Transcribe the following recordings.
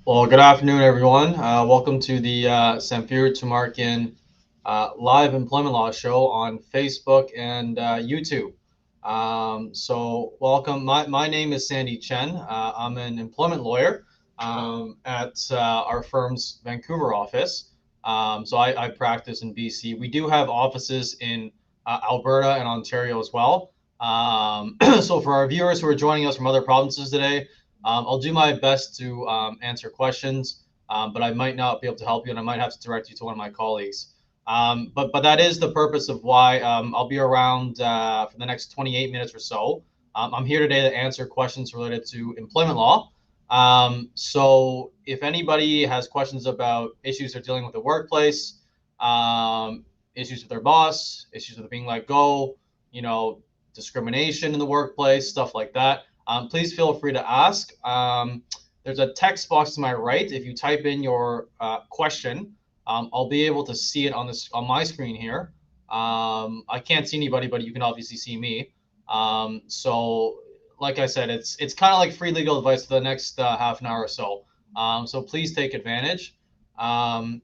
Well, good afternoon, everyone. Welcome to the Samfiru Tumarkin live employment law show on Facebook and YouTube. Welcome. My name is Sandy Chen. I'm an employment lawyer at our firm's Vancouver office. I practice in BC. We do have offices in Alberta and Ontario as well. So for our viewers who are joining us from other provinces today, I'll do my best to answer questions, but I might not be able to help you, and I might have to direct you to one of my colleagues. But that is the purpose of why I'll be around for the next 28 minutes or so. I'm here today to answer questions related to employment law. So if anybody has questions about issues they're dealing with the workplace, issues with their boss, issues with being let go, discrimination in the workplace, stuff like that, please feel free to ask. There's a text box to my right. If you type in your question, I'll be able to see it on my screen here. I can't see anybody, but you can obviously see me. So like I said, it's kind of like free legal advice for the next half an hour or so. So please take advantage. A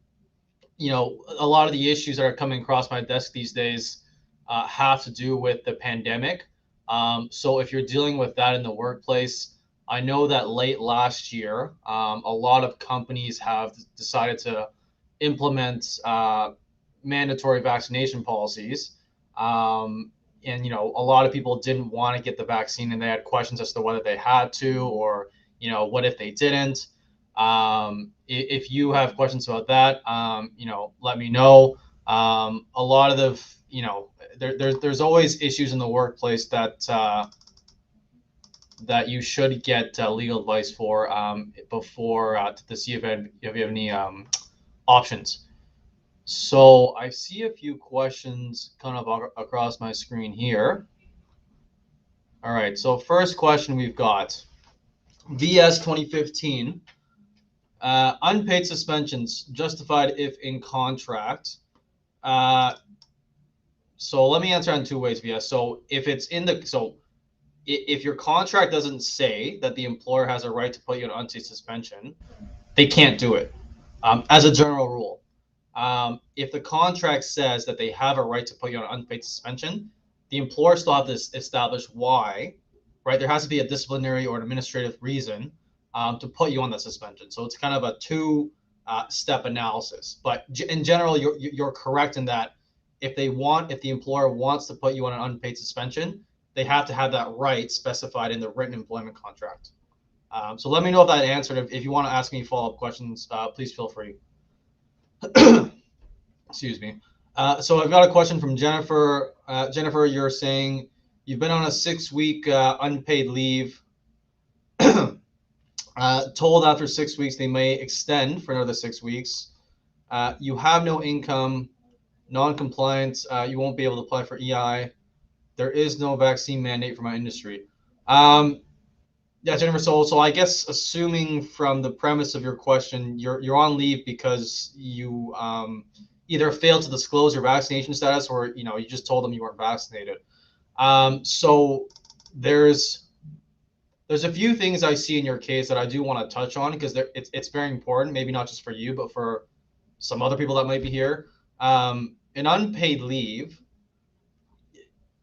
lot of the issues that are coming across my desk these days have to do with the pandemic. So if you're dealing with that in the workplace, I know that late last year, a lot of companies have decided to implement mandatory vaccination policies. A lot of people didn't want to get the vaccine, and they had questions as to whether they had to, or what if they didn't. If you have questions about that, let me know. A lot of there's always issues in the workplace that you should get legal advice for before to see if you have any options. So I see a few questions kind of across my screen here. All right, so first question we've got, VS 2015, unpaid suspensions justified if in contract. So let me answer in two ways, VS. So if your contract doesn't say that the employer has a right to put you on unpaid suspension, they can't do it, as a general rule. If the contract says that they have a right to put you on unpaid suspension, the employer still has to establish why, right? There has to be a disciplinary or an administrative reason to put you on that suspension. So it's kind of a two-step analysis. But in general, you're correct in that if the employer wants to put you on an unpaid suspension, they have to have that right specified in the written employment contract. So let me know if that answered. If you want to ask me follow-up questions, please feel free. Excuse me. So I've got a question from Jennifer. Jennifer, you're saying you've been on a 6-week unpaid leave. Told after 6 weeks they may extend for another 6 weeks. You have no income, non-compliance. You won't be able to apply for EI. There is no vaccine mandate for my industry. Yeah, Jennifer. So I guess assuming from the premise of your question, you're on leave because you either failed to disclose your vaccination status, or you just told them you weren't vaccinated. So there's a few things I see in your case that I do want to touch on, because it's very important, maybe not just for you, but for some other people that might be here. An unpaid leave,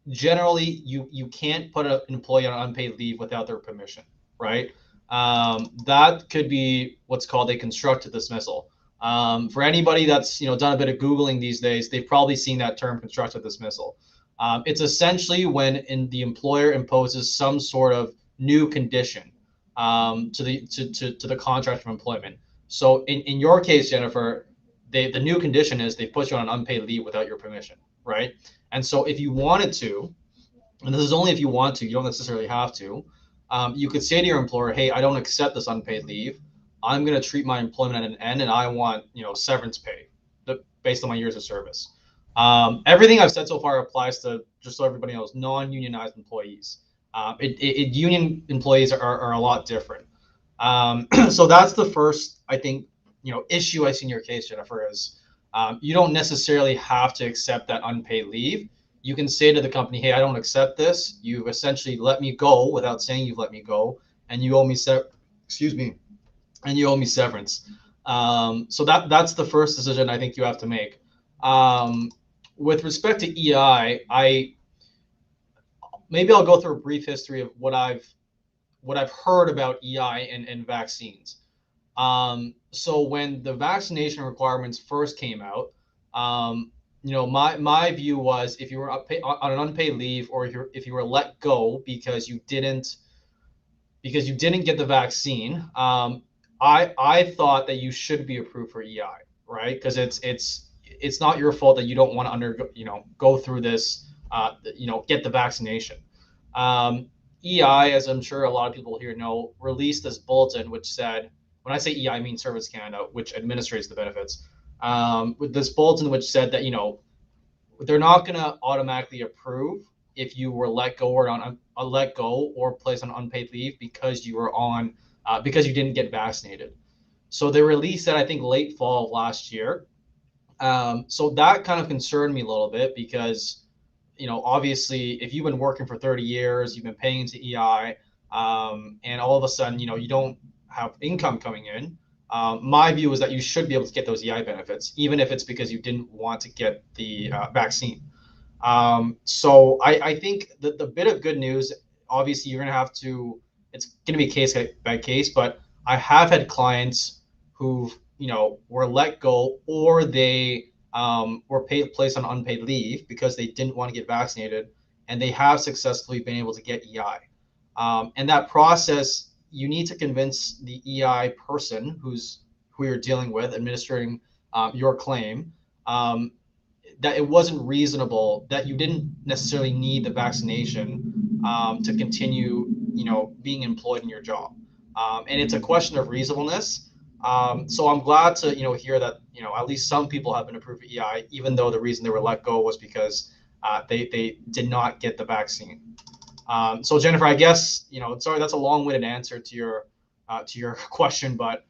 generally you can't put an employee on unpaid leave without their permission, right? That could be what's called a constructive dismissal. For anybody that's done a bit of Googling these days, they've probably seen that term, constructive dismissal. It's essentially when the employer imposes some sort of new condition to the contract of employment. So in your case, Jennifer, the new condition is they put you on an unpaid leave without your permission, right? And so if you wanted to, and this is only if you want to, you don't necessarily have to, you could say to your employer, hey, I don't accept this unpaid leave. I'm going to treat my employment at an end, and I want severance pay based on my years of service. Everything I've said so far applies to, just so everybody knows, non-unionized employees. Union employees are a lot different. So that's the first, I think, issue I see in your case, Jennifer, is you don't necessarily have to accept that unpaid leave. You can say to the company, hey, I don't accept this. You've essentially let me go without saying you've let me go, and you owe me excuse me, and you owe me severance. So that's the first decision I think you have to make. With respect to EI, maybe I'll go through a brief history of what I've heard about EI and vaccines. So when the vaccination requirements first came out, my view was if you were on an unpaid leave, or if you were let go because you didn't get the vaccine, I thought that you should be approved for EI, right? Because it's not your fault that you don't want to go through this, get the vaccination. EI, as I'm sure a lot of people here know, released this bulletin which said, when I say EI, I mean Service Canada, which administrates the benefits, with this bulletin which said that they're not going to automatically approve if you were let go or placed on unpaid leave because because you didn't get vaccinated. So they released that, I think, late fall of last year. So that kind of concerned me a little bit because obviously, if you've been working for 30 years, you've been paying into EI, and all of a sudden, you don't have income coming in. My view is that you should be able to get those EI benefits, even if it's because you didn't want to get the vaccine. So I think that the bit of good news, obviously, it's going to be case by case, but I have had clients who were let go, or they were placed on unpaid leave because they didn't want to get vaccinated, and they have successfully been able to get EI. And that process, you need to convince the EI person who you're dealing with, administering your claim, that it wasn't reasonable, that you didn't necessarily need the vaccination to continue, being employed in your job. And it's a question of reasonableness. So I'm glad to, hear that, at least some people have been approved for EI, even though the reason they were let go was because they did not get the vaccine. So Jennifer, I guess, sorry, that's a long-winded answer to your question, but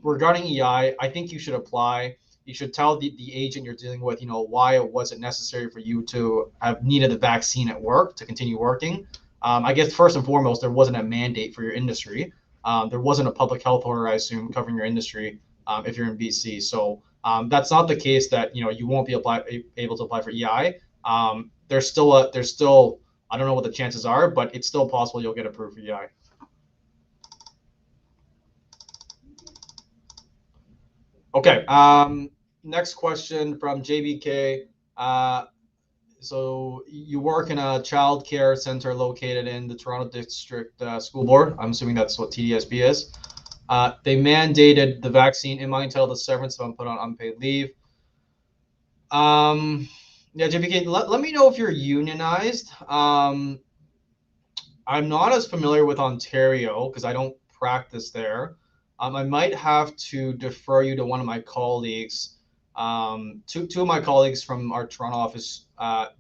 regarding EI, I think you should apply. You should tell the agent you're dealing with, why it wasn't necessary for you to have needed the vaccine at work to continue working. I guess first and foremost, there wasn't a mandate for your industry. There wasn't a public health order, I assume, covering your industry if you're in BC. So that's not the case that you won't be able to apply for EI. There's still I don't know what the chances are, but it's still possible you'll get approved for EI. Okay. Next question from JBK. So you work in a child care center located in the Toronto District School Board. I'm assuming that's what TDSB is. They mandated the vaccine. Am I entitled to severance if I'm put on unpaid leave? Yeah, JBK, let me know if you're unionized. I'm not as familiar with Ontario because I don't practice there. I might have to defer you to one of my colleagues. Two of my colleagues from our Toronto office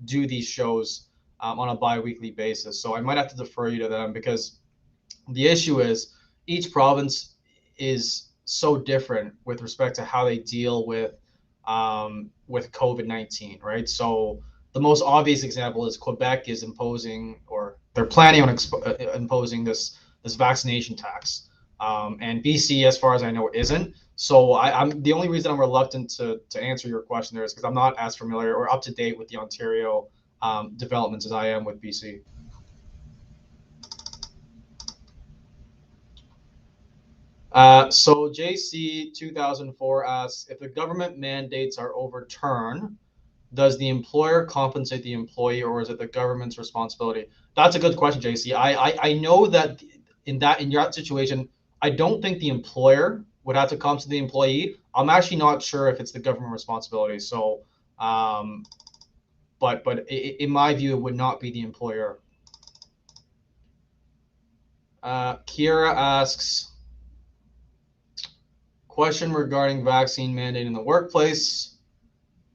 do these shows on a bi-weekly basis. So I might have to defer you to them because the issue is each province is so different with respect to how they deal with COVID-19, right? So the most obvious example is Quebec is imposing, or they're planning on imposing this vaccination tax. And BC, as far as I know, isn't. So I'm the only reason I'm reluctant to answer your question there is because I'm not as familiar or up to date with the Ontario developments as I am with BC. So JC 2004 asks, if the government mandates are overturned, does the employer compensate the employee, or is it the government's responsibility? That's a good question, JC. I know that in your situation, I don't think the employer would have to compensate the employee. I'm actually not sure if it's the government responsibility. So, but in my view, it would not be the employer. Kira asks, question regarding vaccine mandate in the workplace.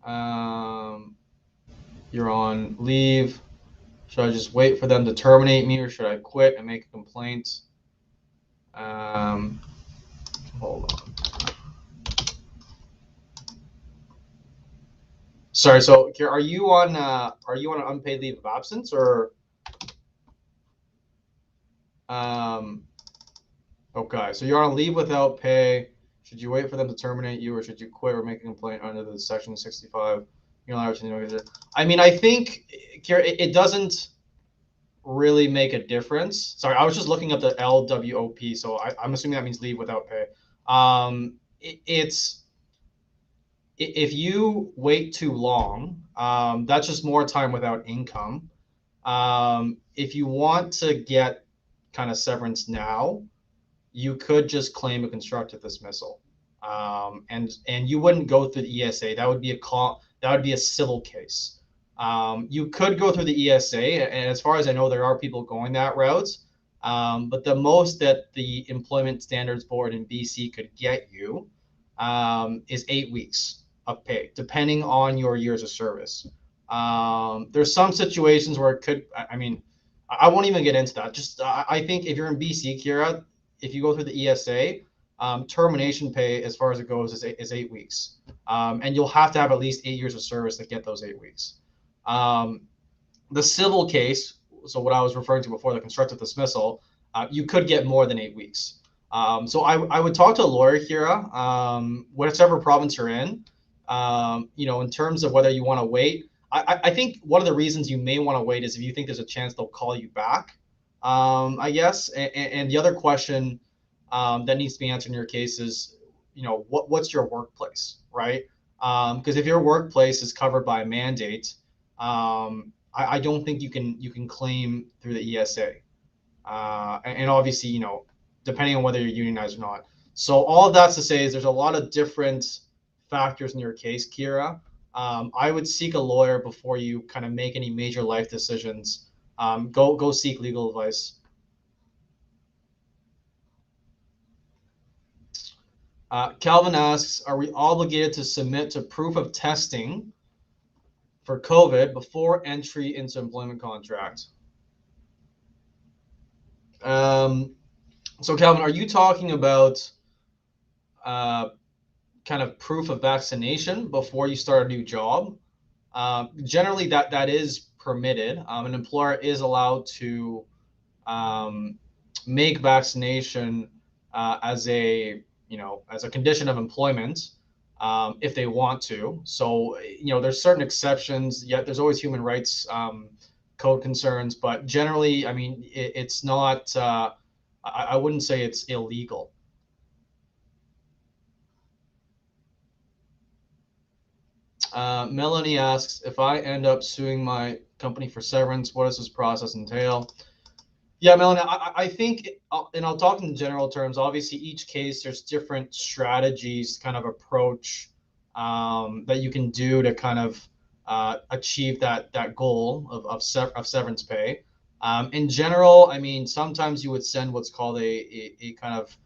You're on leave. Should I just wait for them to terminate me, or should I quit and make a complaint? Hold on. Sorry. So, Kira, are you on an unpaid leave of absence, or Okay, so you're on leave without pay. Should you wait for them to terminate you, or should you quit or make a complaint under the Section 65? I mean, I think it doesn't really make a difference. Sorry, I was just looking up the LWOP, so I'm assuming that means leave without pay. It's if you wait too long, that's just more time without income. If you want to get kind of severance now, you could just claim a constructive dismissal, and you wouldn't go through the ESA. That would be a civil case. You could go through the ESA, and as far as I know, there are people going that route. But the most that the Employment Standards Board in BC could get you is 8 weeks of pay, depending on your years of service. There's some situations where it could. I mean, I won't even get into that. Just I think if you're in BC, Kira, if you go through the ESA, termination pay, as far as it goes, is 8 weeks, and you'll have to have at least 8 years of service to get those 8 weeks. The civil case, so what I was referring to before, the constructive dismissal, you could get more than 8 weeks. So I would talk to a lawyer here, whatever province you're in, in terms of whether you want to wait. I think one of the reasons you may want to wait is if you think there's a chance they'll call you back, I guess. And the other question that needs to be answered in your case is, what's your workplace, right? Because if your workplace is covered by a mandate, I don't think you can claim through the ESA. And obviously, depending on whether you're unionized or not. So all of that's to say is there's a lot of different factors in your case, Kira. I would seek a lawyer before you kind of make any major life decisions. Go seek legal advice. Calvin asks, are we obligated to submit to proof of testing for COVID before entry into employment contract? So Calvin, are you talking about kind of proof of vaccination before you start a new job? Generally, that is permitted. An employer is allowed to make vaccination as a condition of employment if they want to. So there's certain exceptions. Yet there's always human rights code concerns, but generally, I mean, it's not. I wouldn't say it's illegal. Melanie asks, if I end up suing my company for severance, what does this process entail? Yeah, Melanie, I think, and I'll talk in general terms. Obviously, each case, there's different strategies to kind of approach that you can do to kind of achieve that goal of severance pay. In general, I mean, sometimes you would send what's called a kind of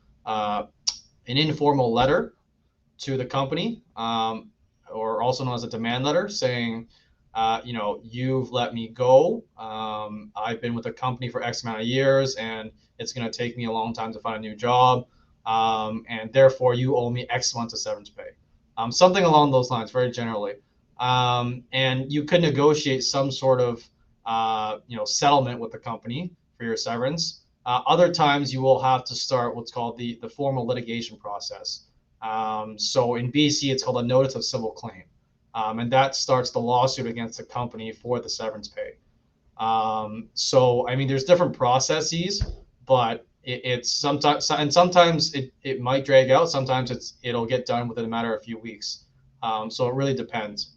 an informal letter to the company, or also known as a demand letter, saying, you've let me go. I've been with the company for X amount of years, and it's going to take me a long time to find a new job. And therefore, you owe me X months of severance pay. Something along those lines, very generally. And you could negotiate some sort of, settlement with the company for your severance. Other times, you will have to start what's called the formal litigation process. So in BC, it's called a notice of civil claim. And that starts the lawsuit against the company for the severance pay. So, I mean, there's different processes, but it's sometimes, and sometimes it might drag out. Sometimes it'll get done within a matter of a few weeks. So it really depends.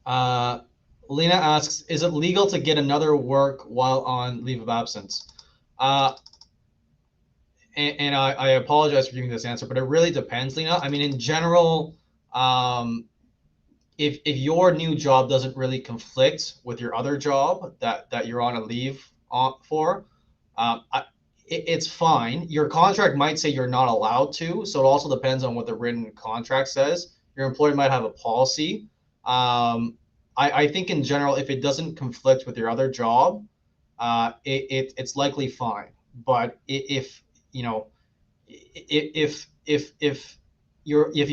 Lena asks, is it legal to get another work while on leave of absence? And I apologize for giving this answer, but it really depends, Lena. I mean, in general, if your new job doesn't really conflict with your other job that you're on a leave for, it's fine. Your contract might say you're not allowed to, so it also depends on what the written contract says. Your employer might have a policy. I think in general, if it doesn't conflict with your other job, it's likely fine. But if you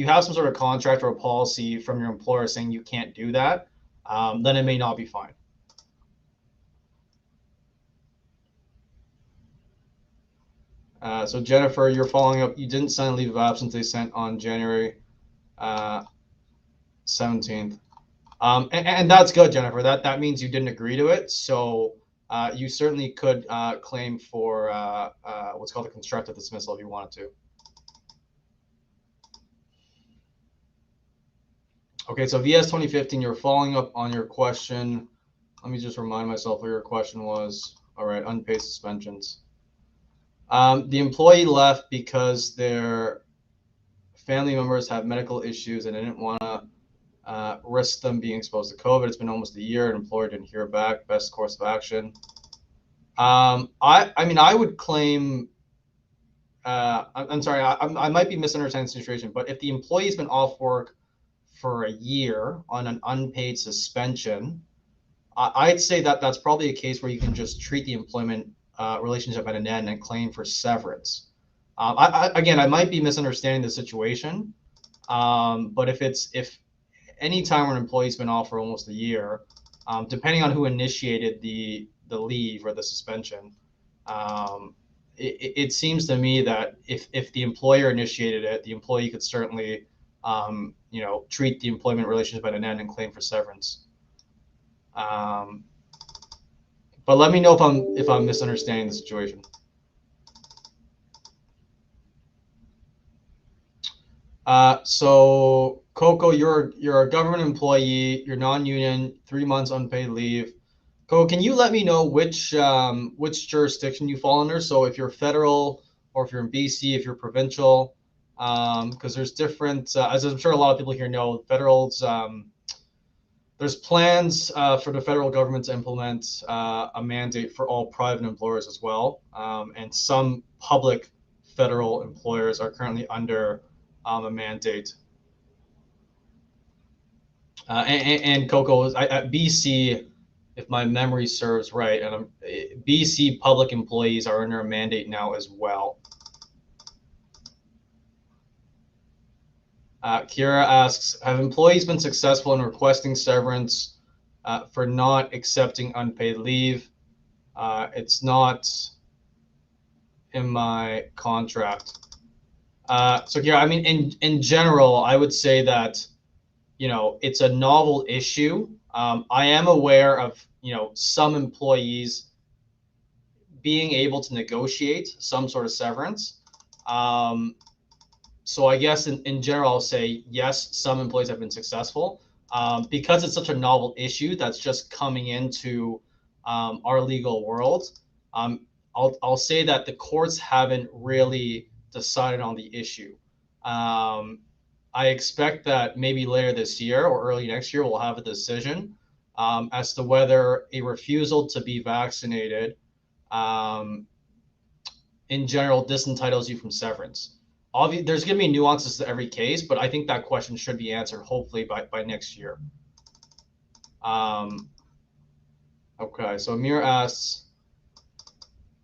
have some sort of contract or a policy from your employer saying you can't do that, then it may not be fine. So Jennifer, you're following up. You didn't sign a leave of absence they sent on January 17th. And that's good, Jennifer. That means you didn't agree to it. So you certainly could claim for what's called a constructive dismissal if you wanted to. Okay, so VS 2015, you're following up on your question. Let me just remind myself what your question was. All right, unpaid suspensions. The employee left because their family members have medical issues and they didn't want to risk them being exposed to COVID. It's been almost a year, and employer didn't hear back. Best course of action. I mean, I would claim. I'm sorry, I might be misunderstanding the situation, but if the employee's been off work for a year on an unpaid suspension, I'd say that that's probably a case where you can just treat the employment relationship at an end and claim for severance. Again, I might be misunderstanding the situation, but if any time when an employee's been off for almost a year, depending on who initiated the leave or the suspension, it seems to me that if the employer initiated it, the employee could certainly treat the employment relationship at an end and claim for severance. But let me know if I'm misunderstanding the situation. So Coco, you're a government employee, you're non-union, 3 months unpaid leave. Coco, can you let me know which jurisdiction you fall under? So if you're federal, or if you're in BC, if you're provincial, because there's different, as I'm sure a lot of people here know, federals. There's plans for the federal government to implement a mandate for all private employers as well, and some public federal employers are currently under a mandate. And Coco, at BC, if my memory serves right, and BC public employees are under a mandate now as well. Kira asks, have employees been successful in requesting severance for not accepting unpaid leave? It's not in my contract. So Kira, I mean, in general, I would say that, it's a novel issue. I am aware of, some employees being able to negotiate some sort of severance. So I guess in general, I'll say yes, some employees have been successful. Because it's such a novel issue that's just coming into our legal world. I'll say that the courts haven't really decided on the issue. I expect that maybe later this year or early next year, we'll have a decision as to whether a refusal to be vaccinated in general disentitles you from severance. There's going to be nuances to every case, but I think that question should be answered hopefully by next year. Okay, so Amir asks,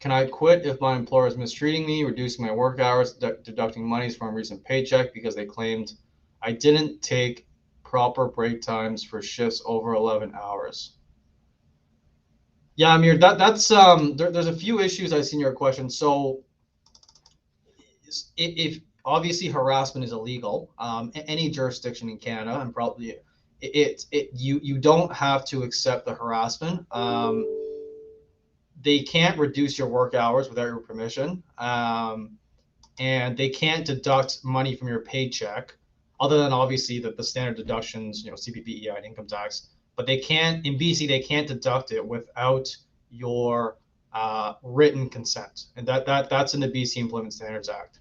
can I quit if my employer is mistreating me, reducing my work hours, deducting monies from a recent paycheck because they claimed I didn't take proper break times for shifts over 11 hours? Yeah, Amir, that's there's a few issues I see in your question. So if obviously harassment is illegal, any jurisdiction in Canada, and probably you don't have to accept the harassment. They can't reduce your work hours without your permission, and they can't deduct money from your paycheck, other than obviously the standard deductions, CPP, EI, and income tax. But they can't, in BC, they can't deduct it without your written consent, and that's in the BC Employment Standards Act.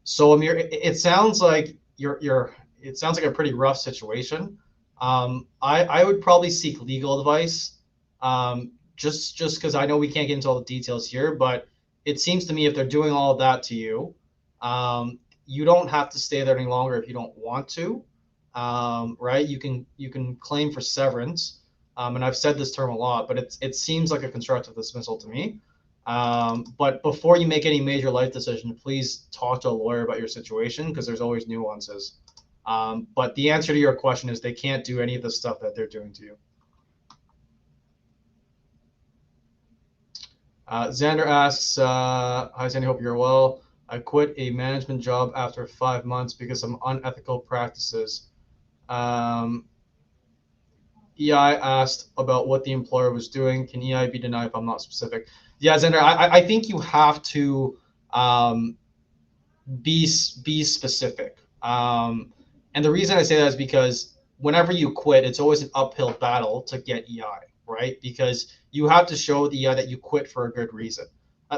So Amir, it sounds like it sounds like a pretty rough situation. I would probably seek legal advice, just because I know we can't get into all the details here, but it seems to me if they're doing all of that to you, you don't have to stay there any longer if you don't want to, right? You can claim for severance, and I've said this term a lot, but it seems like a constructive dismissal to me. But before you make any major life decision, please talk to a lawyer about your situation, because there's always nuances. But the answer to your question is they can't do any of the stuff that they're doing to you. Xander asks, hi Sandy, hope you're well. I quit a management job after 5 months because of unethical practices. EI asked about what the employer was doing. Can EI be denied if I'm not specific? Yeah, Xander, I think you have to um, be specific. And the reason I say that is because whenever you quit, it's always an uphill battle to get EI, right? Because you have to show the EI that you quit for a good reason.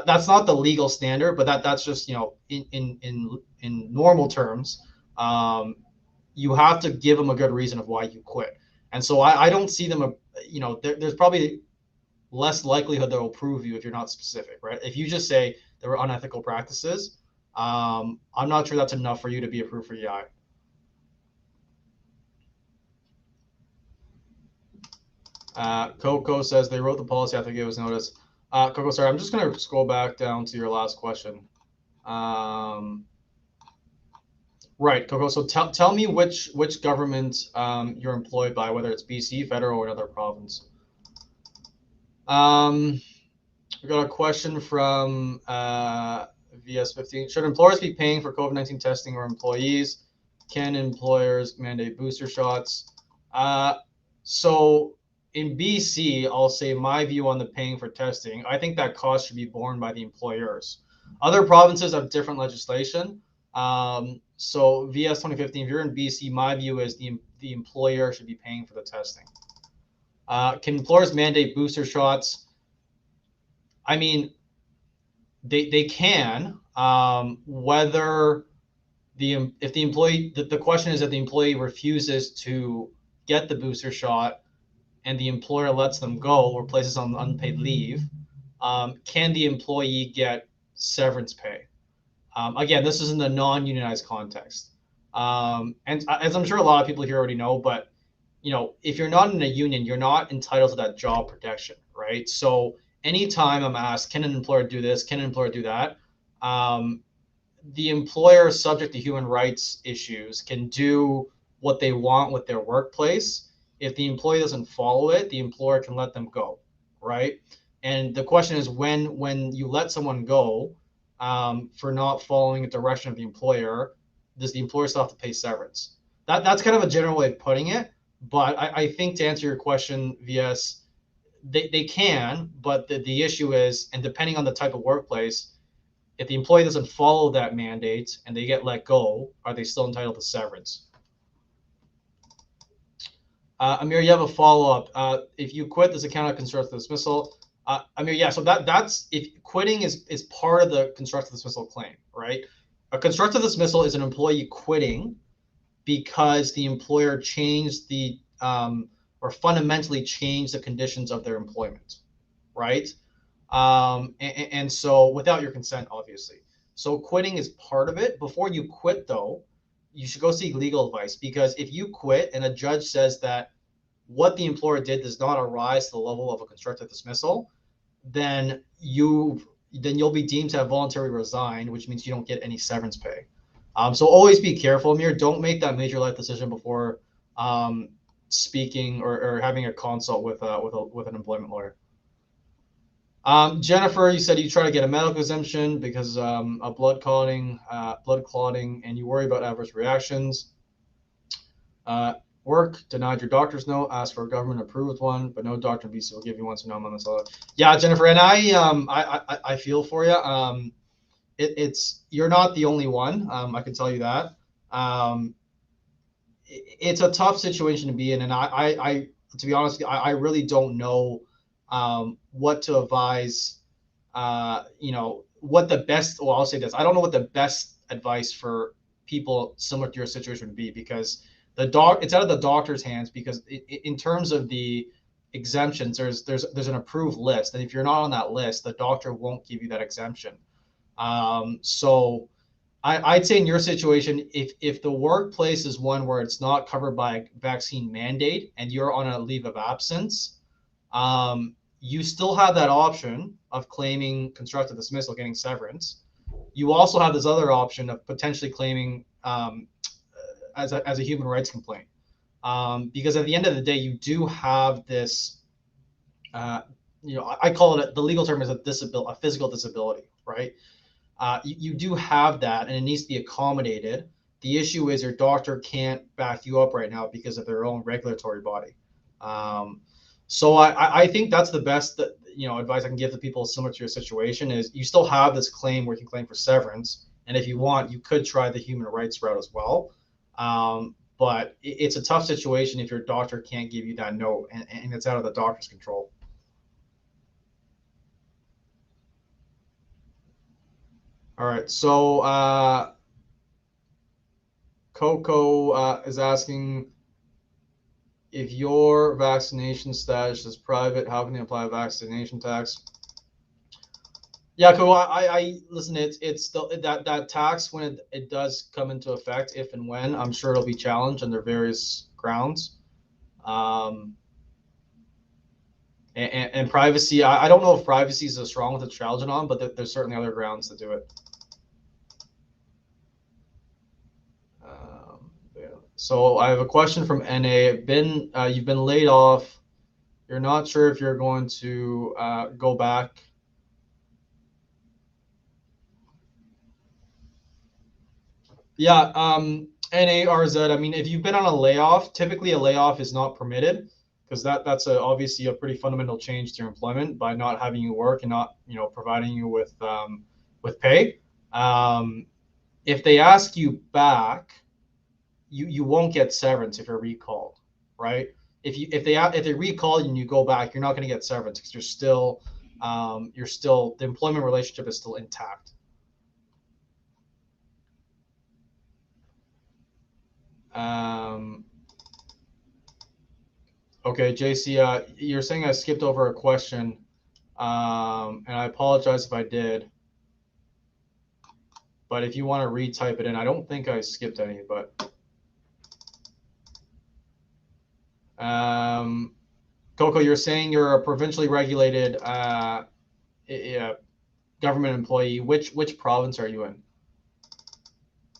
That's not the legal standard, but that's just in normal terms, um, you have to give them a good reason of why you quit. And so I don't see them. There's probably less likelihood they'll approve you if you're not specific, right? If you just say there were unethical practices, I'm not sure that's enough for you to be approved for EI. Coco says they wrote the policy after it was notice. Coco, sorry, I'm just going to scroll back down to your last question. Right, Coco. So tell me which government you're employed by, whether it's BC, federal, or another province. We got a question from VS15. Should employers be paying for COVID-19 testing or employees? Can employers mandate booster shots? So in BC, I'll say my view on the paying for testing. I think that cost should be borne by the employers. Other provinces have different legislation. So VS 2015, if you're in BC, my view is the employer should be paying for the testing. Can employers mandate booster shots? I mean, they can. Whether if the employee, the question is that the employee refuses to get the booster shot and the employer lets them go or places on unpaid leave, can the employee get severance pay? Again, this is in the non-unionized context. And as I'm sure a lot of people here already know, but if you're not in a union, you're not entitled to that job protection, right? So anytime I'm asked, can an employer do this? Can an employer do that? The employer, subject to human rights issues, can do what they want with their workplace. If the employee doesn't follow it, the employer can let them go, right? And the question is, when you let someone go for not following the direction of the employer, does the employer still have to pay severance? That's kind of a general way of putting it. But I think to answer your question, VS, they can, but the issue is, and depending on the type of workplace, if the employee doesn't follow that mandate and they get let go, are they still entitled to severance? Amir, you have a follow-up. If you quit, does it count as constructive dismissal? Amir, yeah. So that's if quitting is part of the constructive dismissal claim, right? A constructive dismissal is an employee quitting because the employer changed or fundamentally changed the conditions of their employment, right? And so without your consent, obviously. So quitting is part of it. Before you quit, though, you should go seek legal advice, because if you quit and a judge says that what the employer did does not arise to the level of a constructive dismissal, then you'll be deemed to have voluntarily resigned, which means you don't get any severance pay. So always be careful, Amir. Don't make that major life decision before speaking or having a consult with an employment lawyer. Jennifer, you said you try to get a medical exemption because of blood clotting, and you worry about adverse reactions. Work denied your doctor's note, asked for a government approved one, but no doctor in BC will give you one, so no, I'm on this. Yeah, Jennifer, and I feel for you. It's you're not the only one. I can tell you that. It's a tough situation to be in, and I to be honest, I really don't know what to advise. What the best. Well, I'll say this: I don't know what the best advice for people similar to your situation would be, because it's out of the doctor's hands, because in terms of the exemptions, there's an approved list, and if you're not on that list, the doctor won't give you that exemption. So I'd say in your situation, if the workplace is one where it's not covered by a vaccine mandate and you're on a leave of absence, you still have that option of claiming constructive dismissal, getting severance. You also have this other option of potentially claiming as a human rights complaint, because at the end of the day, you do have this. I call it the legal term is a physical disability, right? you do have that, and it needs to be accommodated. The issue is your doctor can't back you up right now because of their own regulatory body. So I think that's the best that, advice I can give to people similar to your situation is you still have this claim where you can claim for severance, and if you want, you could try the human rights route as well. But it's a tough situation if your doctor can't give you that note, and it's out of the doctor's control. All right, so Coco is asking, if your vaccination status is private, how can they apply a vaccination tax? Yeah, Coco, I listen. It's still that tax when it does come into effect, if and when, I'm sure it'll be challenged under various grounds. And privacy, I don't know if privacy is as strong with the challenge on, but there's certainly other grounds to do it. Yeah. So I have a question from NA. You've been laid off. You're not sure if you're going to go back. Yeah, NARZ. I mean, if you've been on a layoff, typically a layoff is not permitted because that's obviously a pretty fundamental change to your employment by not having you work and not providing you with pay. If they ask you back, you won't get severance if you're recalled, right? If they recall you and you go back, you're not going to get severance because you're still the employment relationship is still intact. Okay, JC, you're saying I skipped over a question, and I apologize if I did. But if you want to retype it in, I don't think I skipped any, but Coco, you're saying you're a provincially regulated government employee. Which province are you in?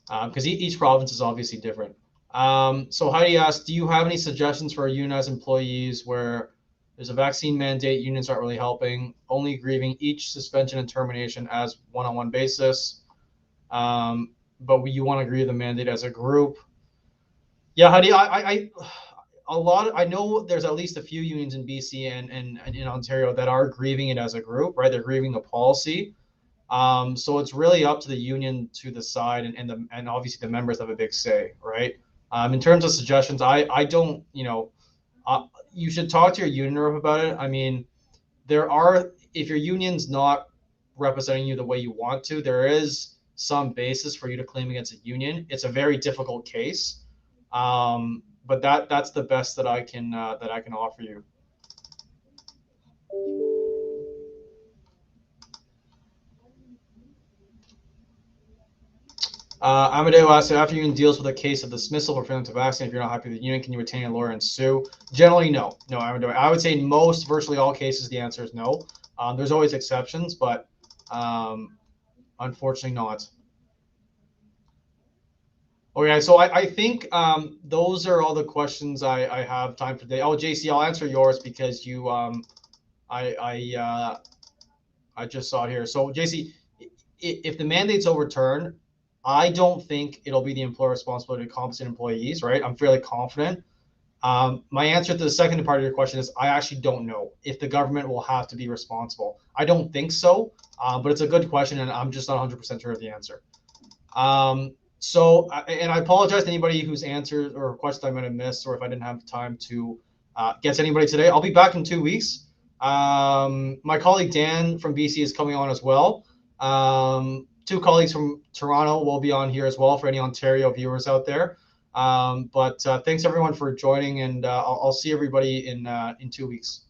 Because each province is obviously different. So Heidi asks, do you have any suggestions for unionized employees where there's a vaccine mandate, unions aren't really helping, only grieving each suspension and termination as one-on-one basis, but you want to grieve the mandate as a group? Yeah, Heidi, I know there's at least a few unions in BC and in Ontario that are grieving it as a group, right? They're grieving the policy. So it's really up to the union to decide, and obviously the members have a big say, right? In terms of suggestions, I don't, you should talk to your union rep about it. I mean, if your union's not representing you the way you want to, there is some basis for you to claim against a union. It's a very difficult case, but that's the best that I can offer you. Amadeo asks, after union deals with a case of dismissal for failing to vaccinate, if you're not happy with the union, can you retain a lawyer and sue? Generally, no. No, Amadeo. I would say in virtually all cases, the answer is no. There's always exceptions, but unfortunately not. Okay, so I think those are all the questions I have time for today. Oh, JC, I'll answer yours because I just saw it here. So JC, if the mandate's overturned, I don't think it'll be the employer responsibility to compensate employees, right? I'm fairly confident. My answer to the second part of your question is I actually don't know if the government will have to be responsible. I don't think so, but it's a good question, and I'm just not 100% sure of the answer. So, and I apologize to anybody whose answers or questions I might have missed, or if I didn't have time to get to anybody today. I'll be back in 2 weeks. My colleague Dan from BC is coming on as well. 2 colleagues from Toronto will be on here as well for any Ontario viewers out there. But thanks everyone for joining, and I'll see everybody in 2 weeks.